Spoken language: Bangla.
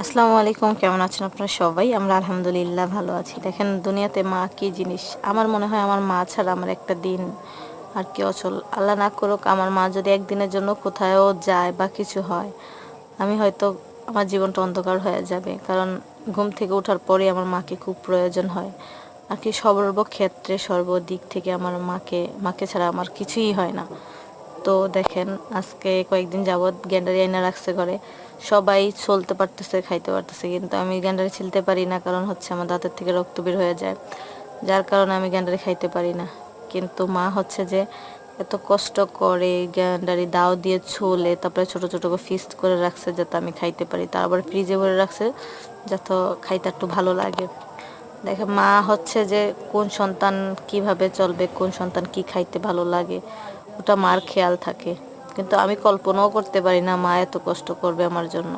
আসসালামু আলাইকুম, কেমন আছেন আপনারা সবাই? আমরা আলহামদুলিল্লাহ ভালো আছি। দেখেন দুনিয়াতে মা কি জিনিস, আমার মনে হয় আমার মা ছাড়া আমার একটা দিন আর কি অচল। আল্লাহ না করুক আমার মা যদি একদিনের জন্য কোথাও যায় বা কিছু হয়, আমি হয়তো আমার জীবনটা অন্ধকার হয়ে যাবে। কারণ ঘুম থেকে ওঠার পরে আমার মাকে খুব প্রয়োজন হয় আর কি, সর্বক্ষেত্রে সর্বদিক থেকে আমার মাকে ছাড়া আমার কিছুই হয় না। তো দেখেন আজকে কয়েকদিন যাবৎ গ্যান্ডারি আইনা রাখছে ঘরে, সবাই চলতে পারতেছে খাইতে পারতেছে, কিন্তু আমি গ্যান্ডারি ছিলতে পারি না, কারণ হচ্ছে আমার দাঁতের থেকে রক্ত বের হয়ে যায়, যার কারণে আমি গ্যান্ডারি খাইতে পারি না। কিন্তু মা হচ্ছে যে এত কষ্ট করে গ্যান্ডারি দাও দিয়ে ছোলে, তারপরে ছোট ছোট করে ফিস্ট করে রাখছে যাতে আমি খাইতে পারি, তারপরে ফ্রিজে ভরে রাখছে যাতে খাইতে একটু ভালো লাগে। দেখে মা হচ্ছে যে কোন সন্তান কিভাবে চলবে, কোন সন্তান কি খাইতে ভালো লাগে, ওটা মার খেয়াল থাকে। কিন্তু আমি কল্পনাও করতে পারি না মা এত কষ্ট করবে আমার জন্য।